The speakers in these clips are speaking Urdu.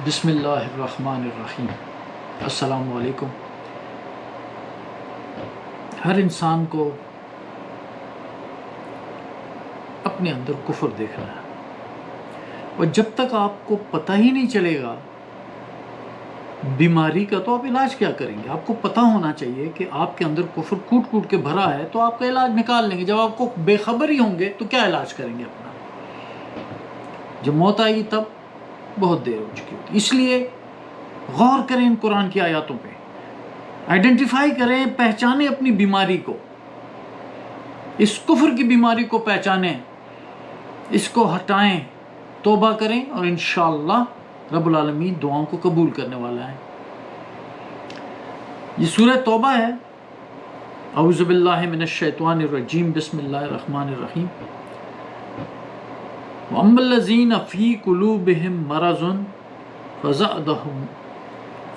بسم اللہ الرحمن الرحیم۔ السلام علیکم۔ ہر انسان کو اپنے اندر کفر دیکھنا ہے، اور جب تک آپ کو پتہ ہی نہیں چلے گا بیماری کا تو آپ علاج کیا کریں گے؟ آپ کو پتہ ہونا چاہیے کہ آپ کے اندر کفر کوٹ کوٹ کے بھرا ہے تو آپ کا علاج نکال لیں گے۔ جب آپ کو بے خبر ہی ہوں گے تو کیا علاج کریں گے اپنا؟ جب موت آئے گی تب بہت دیر ہو چکی ہوتی۔ اس لیے غور کریں ان قرآن کی آیاتوں پہ، آئیڈینٹیفائی کریں، پہچانیں اپنی بیماری کو، اس کفر کی بیماری کو پہچانیں، اس کو ہٹائیں، توبہ کریں، اور انشاءاللہ رب العالمین دعاؤں کو قبول کرنے والا ہے۔ یہ سورہ توبہ ہے۔ اعوذ باللہ من الشیطان الرجیم، بسم اللہ الرحمن الرحیم۔ وَأَمَّا الَّذِينَ فِي قُلُوبِهِم مَرَضٌ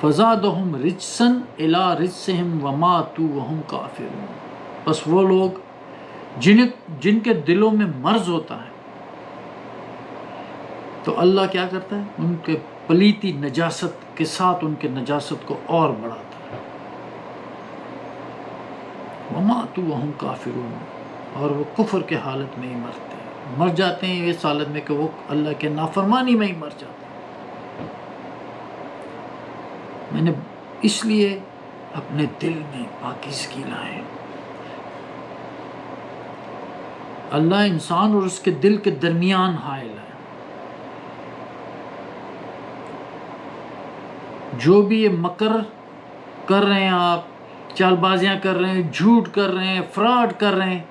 فَزَادَهُمْ رِجْسًا إِلَىٰ رِجْسِهِمْ وَمَاتُوا وَهُمْ كَافِرُونَ۔ بس وہ لوگ جن کے دلوں میں مرض ہوتا ہے تو اللہ کیا کرتا ہے؟ ان کے پلیتی نجاست کے ساتھ ان کے نجاست کو اور بڑھاتا ہے۔ وَمَاتُوا وَهُمْ كَافِرُونَ، اور وہ کفر کے حالت میں ہی مر جاتے ہیں، اس حالت میں کہ وہ اللہ کے نافرمانی میں ہی مر جاتے ہیں۔ میں نے اس لیے اپنے دل میں پاکیزگی لائے۔ اللہ انسان اور اس کے دل کے درمیان حائل ہے۔ جو بھی یہ مکر کر رہے ہیں، آپ چال بازیاں کر رہے ہیں، جھوٹ کر رہے ہیں، فراڈ کر رہے ہیں،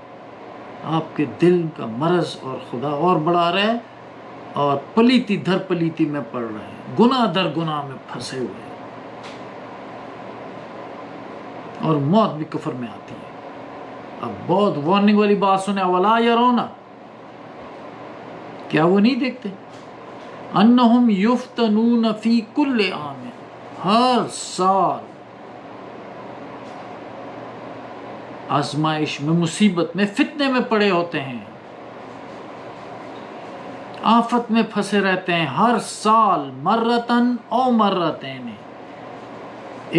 آپ کے دل کا مرض اور خدا اور بڑھا رہے ہیں، اور پلیتی در پلیتی میں پڑ رہے ہیں، گناہ در گناہ میں پھنسے ہوئے ہیں، اور موت بھی کفر میں آتی ہے۔ اب بہت وارننگ والی بات سنیں، اولا یرون، کیا وہ نہیں دیکھتے؟ انہم یفتنون فی کل عام، ہر سال آزمائش میں، مصیبت میں، فتنے میں پڑے ہوتے ہیں، آفت میں پھنسے رہتے ہیں، ہر سال، مرتن او مرتین،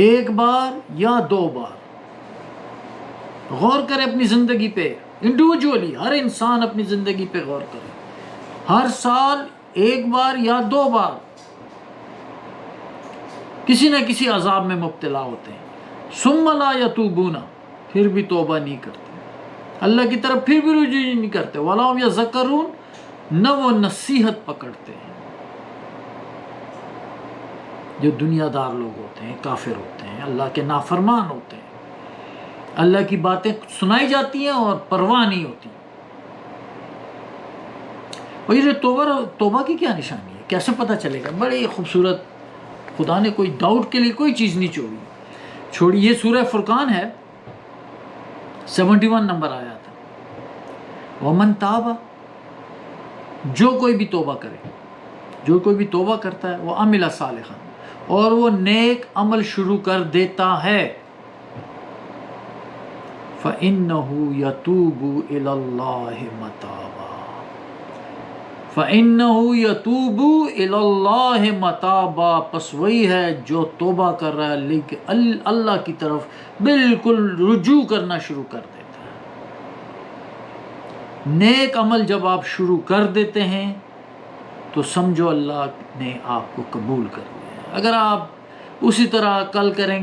ایک بار یا دو بار۔ غور کرے اپنی زندگی پہ، انڈیویجولی ہر انسان اپنی زندگی پہ غور کرے، ہر سال ایک بار یا دو بار کسی نہ کسی عذاب میں مبتلا ہوتے ہیں۔ ثم لا یتوبون، پھر بھی توبہ نہیں کرتے، اللہ کی طرف پھر بھی رجوع نہیں کرتے۔ ولا هم یذکرون، نہ وہ نصیحت پکڑتے ہیں۔ جو دنیا دار لوگ ہوتے ہیں، کافر ہوتے ہیں، اللہ کے نافرمان ہوتے ہیں، اللہ کی باتیں سنائی جاتی ہیں اور پرواہ نہیں ہوتی۔ اور یہ توبہ کی کیا نشانی ہے؟ کیسے پتہ چلے گا؟ بڑی خوبصورت، خدا نے کوئی ڈاؤٹ کے لیے کوئی چیز نہیں چھوڑی۔ یہ سورہ فرقان ہے، 71 نمبر آیا تھا۔ ومن تاب، جو کوئی بھی توبہ کرے، جو کوئی بھی توبہ کرتا ہے، وہ عمل صالحا، اور وہ نیک عمل شروع کر دیتا ہے، فَإِنَّهُ يَتُوبُ إِلَى اللَّهِ مَتَابًا، فَإِنَّهُ يَتُوبُ إِلَى اللَّهِ مَتَابًا، پس وہی ہے جو توبہ کر رہا ہے لیکن اللہ کی طرف بالکل رجوع کرنا شروع کر دیتا ہے۔ نیک عمل جب آپ شروع کر دیتے ہیں تو سمجھو اللہ نے آپ کو قبول کر لیا ہے۔ اگر آپ اسی طرح کل کریں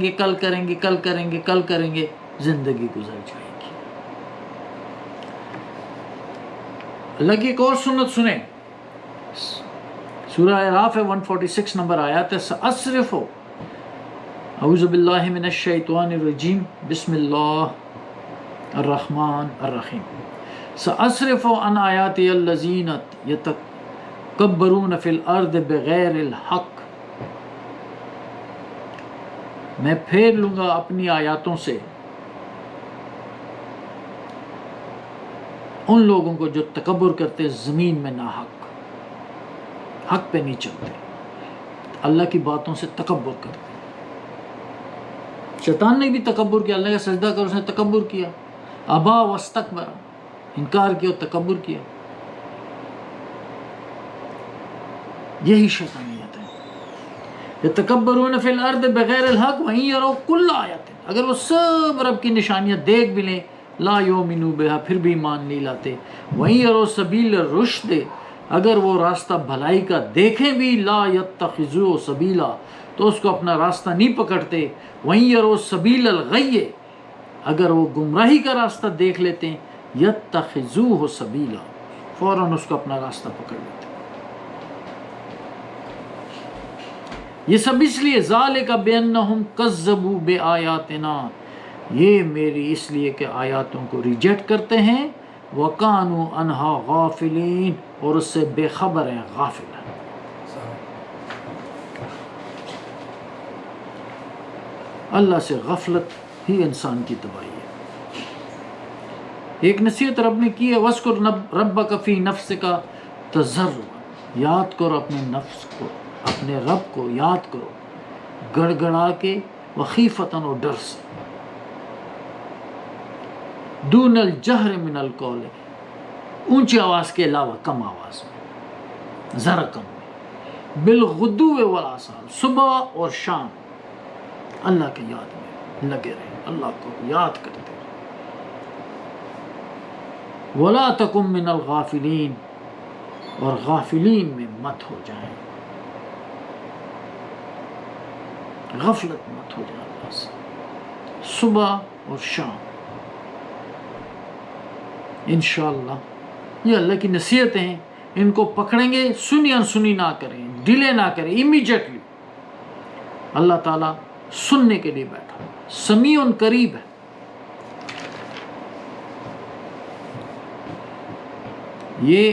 گے زندگی گزر جائے گی۔ اللہ کی ایک اور سنت سنیں، سورہ اعراف 146 نمبر آیات ہے۔ سأصرف، اعوذ باللہ من الشیطان الرجیم، بسم اللہ الرحمن الرحیم۔ سأصرف عن آیاتی الذین یتکبرون فی الارض بغیر الحق، میں پھیر لوں گا اپنی آیاتوں سے ان لوگوں کو جو تکبر کرتے زمین میں ناحق، حق پہ نہیں چلتے، اللہ کی باتوں سے تکبر کرتے۔ شیطان نے بھی تکبر کیا، اللہ کا سجدہ کر، اس نے تکبر کیا، ابا واستکبر، انکار کیا، تکبر کیا۔ یہی شیطانیت ہے۔ یتکبرون فی الارض بغیر الحق وَإِن یروا کل آیۃ، اگر وہ سب رب کی نشانیاں دیکھ بھی لیں، لا یؤمنوا بہا، پھر بھی ایمان نہیں لاتے، وَإِن یروا سبیل الرشد، اگر وہ راستہ بھلائی کا دیکھیں بھی، لا یتخذوہ سبیلا، تو اس کو اپنا راستہ نہیں پکڑتے، وَإِن یروا سبیل الغی، اگر وہ گمراہی کا راستہ دیکھ لیتے ہیں، یتخذوہ سبیلا، فوراً اس کو اپنا راستہ پکڑ لیتے ہیں۔ یہ سب اس لیے ذالک بانہم کذبوا بآیاتنا، یہ میری اس لیے کہ آیاتوں کو ریجیکٹ کرتے ہیں، وکانوا عنہا غافلین، اور اس سے بے خبر ہیں، غافل ہیں۔ اللہ سے غفلت ہی انسان کی تباہی ہے۔ ایک نصیحت رب نے کی ہے، وَاذْكُرْ رَبَّكَ فِي نَفْسِكَ تَضَرُّعًا، یاد کرو اپنے نفس کو، اپنے رب کو یاد کرو گڑ گڑا کے، وخیفتاً، اور ڈر سے، دون الجہر من القول، اونچی آواز کے علاوہ کم آواز میں، ذرا کم میں، بالغدو والآصال، صبح اور شام اللہ کے یاد میں لگے رہیں، اللہ کو یاد کرتے رہیں۔ وَلَا تَكُن مِّنَ الْغَافِلِينَ، اور غافلین میں مت ہو جائیں، غفلت مت ہو جائیں اللہ سے، صبح اور شام۔ انشاءاللہ یہ اللہ کی نصیحتیں ہیں، ان کو پکڑیں گے، سنی انسنی نہ کریں، ڈیلے نہ کریں، امیجیٹلی۔ اللہ تعالیٰ سننے کے لیے بیٹھا، سمیع قریب ہے۔ یہ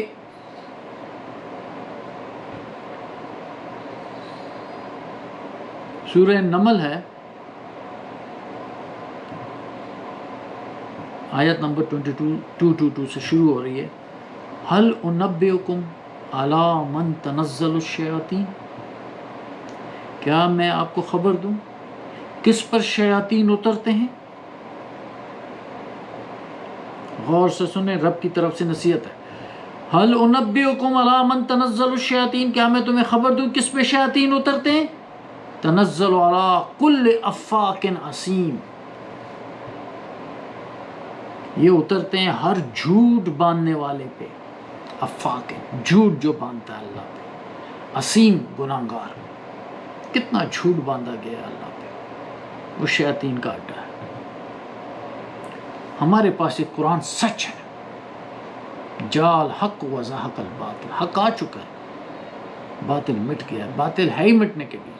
سورہ نمل ہے، آیت نمبر 222 سے شروع ہو رہی ہے۔ هل انبئکم علی من تنزل الشیاطین، کیا میں آپ کو خبر دوں کس پر شیاطین اترتے ہیں؟ غور سے سنیں، رب کی طرف سے نصیحت ہے۔ هل انبئکم علی من تنزل الشیاطین، کیا میں تمہیں خبر دوں کس پہ شیاطین اترتے ہیں؟ تنزل علی کل افاک اسیم، یہ اترتے ہیں ہر جھوٹ باندھنے والے پہ، افاق، جھوٹ جو باندھتا ہے اللہ پہ، اسیم، گناہگار، کتنا جھوٹ باندھا گیا ہے اللہ پہ، وہ شیاطین کا اڈا ہے۔ ہمارے پاس ایک قرآن سچ ہے، جال حق و زہق الباطل، حق آ چکا ہے، باطل مٹ گیا ہے، باطل ہے ہی مٹنے کے لیے۔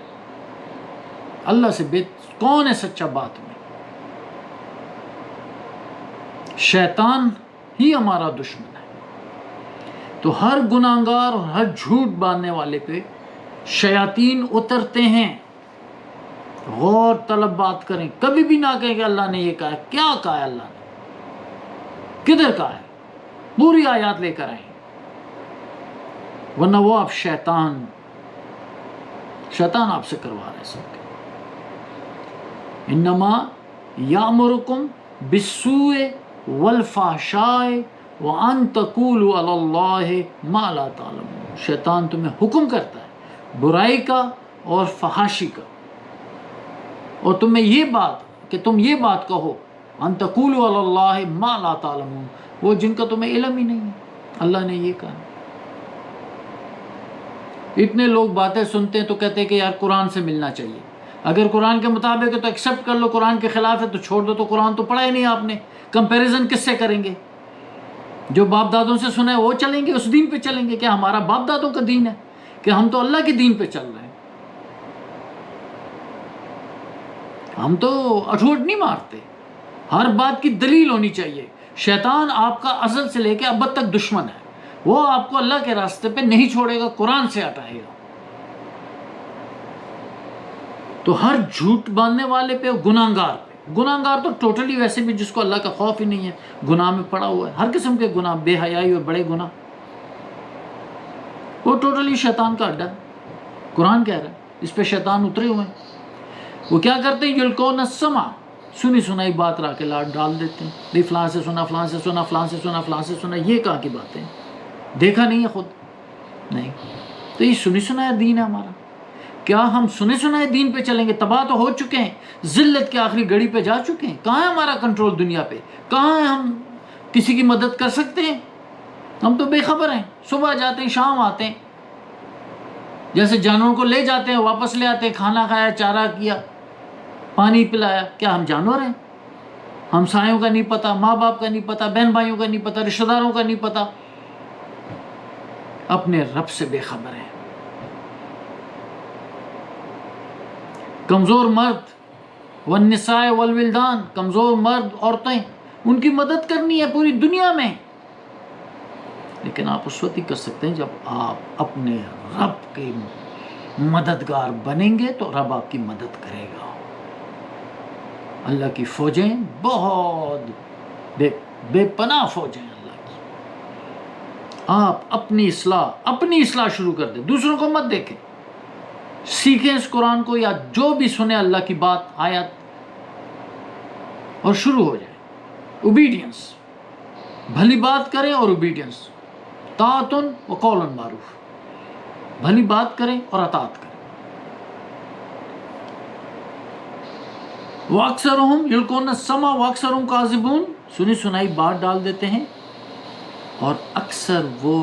اللہ سے کون ہے سچا بات میں؟ شیطان ہی ہمارا دشمن ہے۔ تو ہر گناہگار اور ہر جھوٹ باندھنے والے پہ شیاطین اترتے ہیں۔ غور طلب بات کریں، کبھی بھی نہ کہیں کہ اللہ نے یہ کہا ہے، کیا کہا ہے اللہ نے، کدھر کہا ہے، پوری آیات لے کر آئیں، ورنہ وہ آپ شیطان آپ سے کروا رہے سب کے۔ انما یامرکم بالسوء والفحشاء وان تقولوا علی اللہ ما لا تعلمون، شیطان تمہیں حکم کرتا ہے برائی کا اور فحاشی کا، اور تمہیں یہ بات کہ تم یہ بات کہو، ان تقولوا علی اللہ ما لا تعلمون، وہ جن کا تمہیں علم ہی نہیں ہے، اللہ نے یہ کہا۔ اتنے لوگ باتیں سنتے ہیں تو کہتے ہیں کہ یار قرآن سے ملنا چاہیے، اگر قرآن کے مطابق ہے تو ایکسیپٹ کر لو، قرآن کے خلاف ہے تو چھوڑ دو، تو قرآن تو پڑھا ہی نہیں آپ نے، کمپیریزن کس سے کریں گے؟ جو باپ دادوں سے سنا ہے وہ چلیں گے، اس دین پہ چلیں گے؟ کیا ہمارا باپ دادوں کا دین ہے کہ ہم تو اللہ کے دین پہ چل رہے ہیں؟ ہم تو اٹھوٹ نہیں مارتے، ہر بات کی دلیل ہونی چاہیے۔ شیطان آپ کا ازل سے لے کے اب تک دشمن ہے، وہ آپ کو اللہ کے راستے پہ نہیں چھوڑے گا، قرآن سے ہٹائے گا۔ تو ہر جھوٹ باندھنے والے پہ، گناہگار پہ، گناہگار تو ٹوٹلی ویسے بھی جس کو اللہ کا خوف ہی نہیں ہے، گناہ میں پڑا ہوا ہے، ہر قسم کے گناہ، بے حیائی اور بڑے گناہ، وہ ٹوٹلی شیطان کا اڈا ہے۔ قرآن کہہ رہا ہے اس پہ شیطان اترے ہوئے ہیں۔ وہ کیا کرتے ہیں؟ یلقون السمع، سنی سنائی بات را کے لاٹ ڈال دیتے ہیں، بھی فلاں سے سنا، فلاں سے سنا، فلاں سے سنا، فلاں سے سنا، یہ کہاں کی باتیں دیکھا نہیں ہے خود نہیں، تو یہ سنی سنایا دین ہے ہمارا۔ کیا ہم سنے سنائے دین پہ چلیں گے؟ تباہ تو ہو چکے ہیں، ذلت کی آخری گھڑی پہ جا چکے ہیں، کہاں ہے ہمارا کنٹرول دنیا پہ؟ کہاں ہے ہم کسی کی مدد کر سکتے ہیں؟ ہم تو بے خبر ہیں، صبح جاتے ہیں شام آتے ہیں، جیسے جانوروں کو لے جاتے ہیں واپس لے آتے ہیں، کھانا کھایا، چارہ کیا، پانی پلایا، کیا ہم جانور ہیں؟ ہمسایوں کا نہیں پتہ، ماں باپ کا نہیں پتہ، بہن بھائیوں کا نہیں پتہ، رشتہ داروں کا نہیں پتہ، اپنے رب سے بے خبر ہیں۔ کمزور مرد والنساء والولدان، کمزور مرد عورتیں، ان کی مدد کرنی ہے پوری دنیا میں، لیکن آپ اس وقت ہی کر سکتے ہیں جب آپ اپنے رب کے مددگار بنیں گے تو رب آپ کی مدد کرے گا۔ اللہ کی فوجیں بہت بے پناہ فوجیں اللہ کی۔ آپ اپنی اصلاح شروع کر دیں، دوسروں کو مت دیکھیں، سیکھیں اس قرآن کو، یا جو بھی سنے اللہ کی بات آیت، اور شروع ہو جائے اوبیڈینس، بھلی بات کریں اور اوبیڈینس، طاعۃ و قول معروف، بھلی بات کریں اور اطاعت کریں۔ وَأَكْثَرُهُمْ يُلْقُونَ السَّمْعَ وَأَكْثَرُهُمْ كَاذِبُونَ، سنی سنائی بات ڈال دیتے ہیں اور اکثر وہ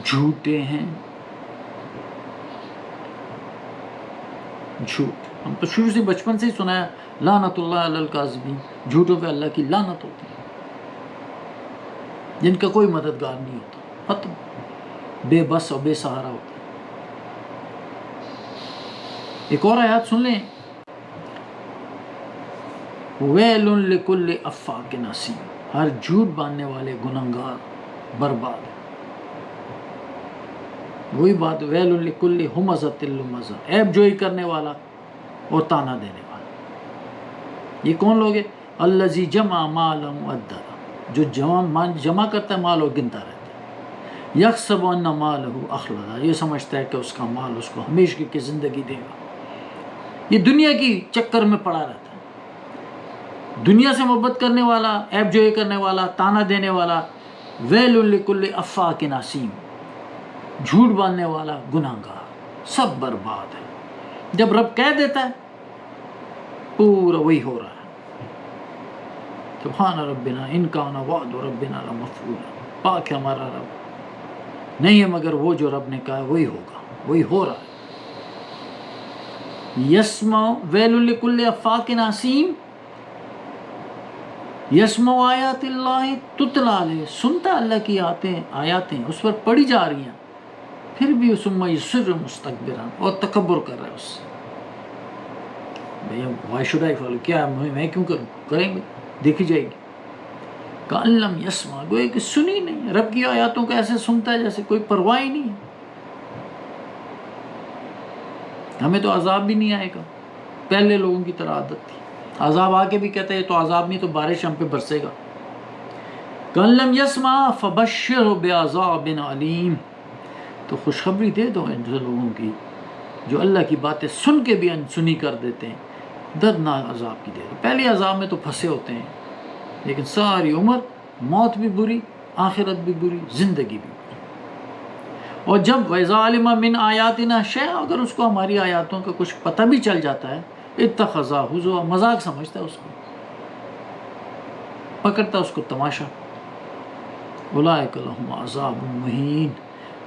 جھوٹے ہیں۔ جھوٹ ہم تو شروع سے بچپن سے ہی سنا ہے، لعنت اللہ علی الکاذبین، جھوٹوں پہ اللہ کی لعنت ہوتی ہے، جن کا کوئی مددگار نہیں ہوتا، ختم، بے بس اور بے سہارا ہوتا ہے۔ ایک اور آیات سن لیں، ویل لکل افاک نسیم، ہر جھوٹ باندھنے والے گنہگار برباد۔ وہی بات، ویل لکل ہمزۃ لمزہ، عیب جوئی کرنے والا اور تانا دینے والا۔ یہ کون لوگ ہیں؟ الذی جمع مالا وعددا، جو جمع کرتا ہے مال اور گنتا رہتا ہے۔ یحسب ان مالہ اخلدا، یہ سمجھتا ہے کہ اس کا مال اس کو ہمیشہ کی زندگی دے گا۔ یہ دنیا کی چکر میں پڑا رہتا ہے، دنیا سے محبت کرنے والا، عیب جوئی کرنے والا، تانا دینے والا۔ ویل لکل افاک نسیم، جھوٹ باندھنے والا، گناہگار، سب برباد ہے۔ جب رب کہہ دیتا ہے پورا وہی ہو رہا ہے۔ سبحان ربنا ان کان وعد ربنا لمفعولا، پاک ہے ہمارا رب، نہیں ہے مگر وہ جو رب نے کہا وہی ہوگا، وہی ہو رہا ہے۔ یسمع ویل لکل افاک نسیم، یسمع آیات اللہ تتلی علیہ، سنتا اللہ کی آیاتیں اس پر پڑھی جا رہی ہیں، پھر بھی ثم یصر مستکبرا، اور تکبر کر رہا ہے اس سے۔ بھیا وائی شوڈ آئی فالو، کیا میں کیوں کروں، کریں گے، دیکھی جائے گی۔ کأن لم یسمع، گویا کہ سنی نہیں، رب کی آیاتوں کو ایسے سنتا ہے جیسے کوئی پرواہ ہی نہیں ہے۔ ہمیں تو عذاب بھی نہیں آئے گا، پہلے لوگوں کی طرح عادت تھی، عذاب آ کے بھی کہتے ہیں تو عذاب نہیں تو بارش ہم پہ برسے گا۔ کأن لم یسمع فبشرہ بعذاب علیم، تو خوشخبری دے دو ان لوگوں کی جو اللہ کی باتیں سن کے بھی انسنی کر دیتے ہیں، دردناک عذاب کی دے دو۔ پہلے عذاب میں تو پھنسے ہوتے ہیں، لیکن ساری عمر موت بھی بری، آخرت بھی بری، زندگی بھی بری۔ اور جب وَإِذَا عَلِمَ مِنْ آیَاتِنَا شَيْئًا، اگر اس کو ہماری آیاتوں کا کچھ پتہ بھی چل جاتا ہے، اتخذہ ہزوا، مذاق سمجھتا ہے اس کو، پکڑتا اس کو تماشا۔ اولئک لہم عذاب مہین،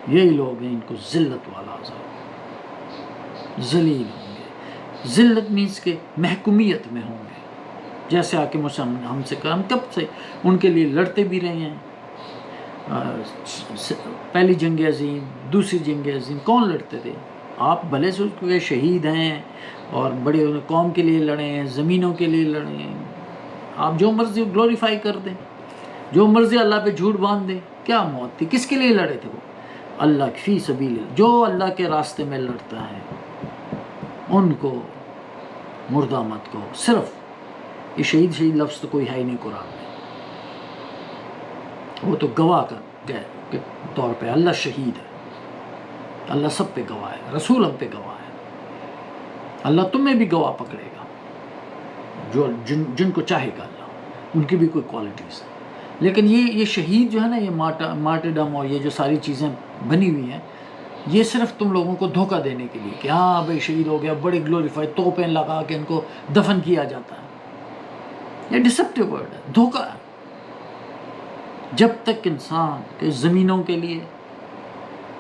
یہی لوگ ہیں ان کو ذلت والا عذاب، ذلیل ہوں گے۔ ذلت مینس کہ محکومیت میں ہوں گے، جیسے حاکم ہم سے ہم کب سے ان کے لیے لڑتے بھی رہے ہیں۔ پہلی جنگ عظیم، دوسری جنگ عظیم، کون لڑتے تھے؟ آپ بھلے سے اس کے شہید ہیں اور بڑے قوم کے لیے لڑے ہیں، زمینوں کے لیے لڑے ہیں، آپ جو مرضی گلوریفائی کر دیں، جو مرضی اللہ پہ جھوٹ باندھ دیں، کیا موت تھی، کس کے لیے لڑے تھے وہ؟ اللہ فی سبیل اللہ، جو اللہ کے راستے میں لڑتا ہے ان کو مردہ مت کو، صرف یہ شہید لفظ تو کوئی ہے ہی نہیں قرآن میں، وہ تو گواہ کے طور پہ اللہ شہید ہے، اللہ سب پہ گواہ ہے، رسول ہم پہ گواہ ہے، اللہ تمہیں بھی گواہ پکڑے گا، جو جن کو چاہے گا اللہ، ان کی بھی کوئی کوالٹیز ہے۔ لیکن یہ شہید جو ہے نا، یہ مارٹرڈم اور یہ جو ساری چیزیں بنی ہوئی ہیں، یہ صرف تم لوگوں کو دھوکہ دینے کے لیے کہ ہاں بھائی شہید ہو گیا، بڑے گلوریفائی توپیں لگا کے ان کو دفن کیا جاتا ہے۔ یہ ڈسپٹیو ورڈ ہے، دھوکہ ہے۔ جب تک انسان کے زمینوں کے لیے،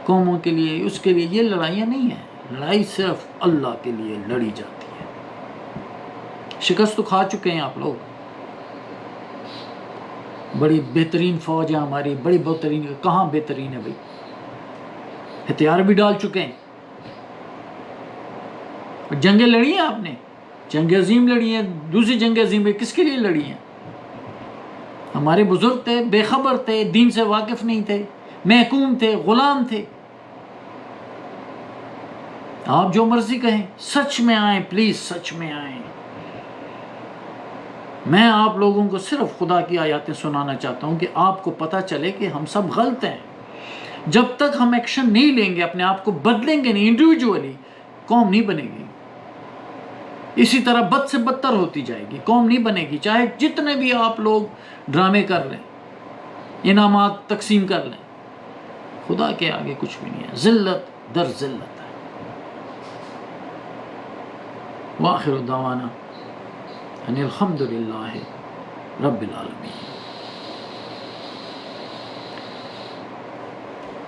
قوموں کے لیے، اس کے لیے، یہ لڑائیاں نہیں ہیں، لڑائی صرف اللہ کے لیے لڑی جاتی ہے۔ شکست تو کھا چکے ہیں آپ لوگ، بڑی بہترین فوج ہے ہماری، بڑی بہترین، کہاں بہترین ہے بھائی، ہتھیار بھی ڈال چکے ہیں، جنگیں لڑی ہیں آپ نے، جنگ عظیم لڑی ہیں، دوسری جنگ عظیم کس کے لیے لڑی ہیں؟ ہمارے بزرگ تھے، بے خبر تھے، دین سے واقف نہیں تھے، محکوم تھے، غلام تھے۔ آپ جو مرضی کہیں، سچ میں آئیں پلیز، سچ میں آئیں۔ میں آپ لوگوں کو صرف خدا کی آیاتیں سنانا چاہتا ہوں کہ آپ کو پتہ چلے کہ ہم سب غلط ہیں۔ جب تک ہم ایکشن نہیں لیں گے، اپنے آپ کو بدلیں گے نہیں انڈیویجولی، قوم نہیں بنے گی۔ اسی طرح بد سے بدتر ہوتی جائے گی، قوم نہیں بنے گی، چاہے جتنے بھی آپ لوگ ڈرامے کر لیں، انعامات تقسیم کر لیں، خدا کے آگے کچھ بھی نہیں ہے، ذلت در ذلت ہے۔ وآخر دعوانا ان الحمدللہ رب العالمین۔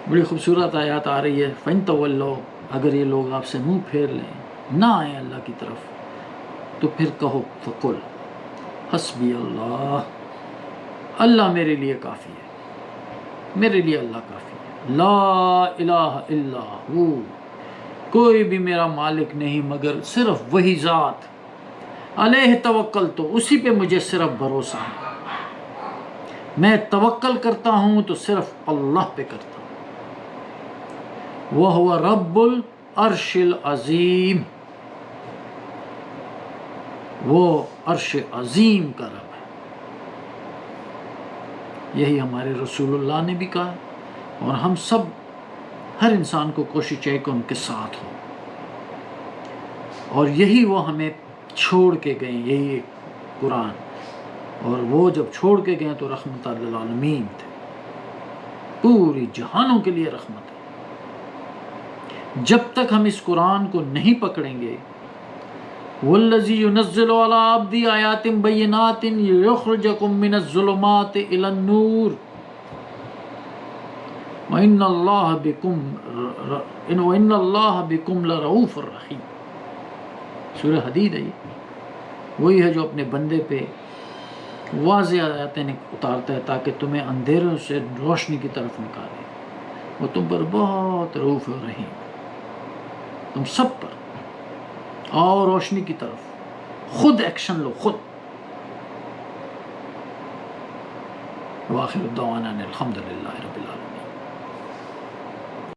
بڑی خوبصورت آیات آ رہی ہے، فَإِن تَوَلَّوْا، اگر یہ لوگ آپ سے منہ پھیر لیں، نہ آئیں اللہ کی طرف، تو پھر کہو فقل حسبی اللہ، اللہ میرے لیے کافی ہے، میرے لیے اللہ کافی ہے، لا الہ الا ہو، کوئی بھی میرا مالک نہیں مگر صرف وہی ذات، علیہ توکل، تو اسی پہ مجھے صرف بھروسہ ہے، میں توکل کرتا ہوں تو صرف اللہ پہ کرتا ہوں، وَهُوَ رب العرش العظیم، وہ عرش عظیم کا رب ہے۔ یہی ہمارے رسول اللہ نے بھی کہا، اور ہم سب، ہر انسان کو کوشش چاہیے کہ ان کے ساتھ ہو، اور یہی وہ ہمیں چھوڑ کے گئے، یہی قرآن، اور وہ جب چھوڑ کے گئے تو رحمت للعالمین تھے، پوری جہانوں کے لیے رحمت ہے۔ جب تک ہم اس قرآن کو نہیں پکڑیں گے، والذی ينزل علی عبدی آیات بینات یخرجکم من الظلمات الی النور وان اللہ بکم لرؤوف الرحیم، سورہ حدید ہے یہ، وہی ہے جو اپنے بندے پہ واضح آیاتیں اتارتا ہے تاکہ تمہیں اندھیروں سے روشنی کی طرف نکالے، وہ تم پر بہت رؤوف رحیم، تم سب پر آؤ روشنی کی طرف، خود ایکشن لو، خود۔ وآخر دعوانا الحمدللہ رب العالمین۔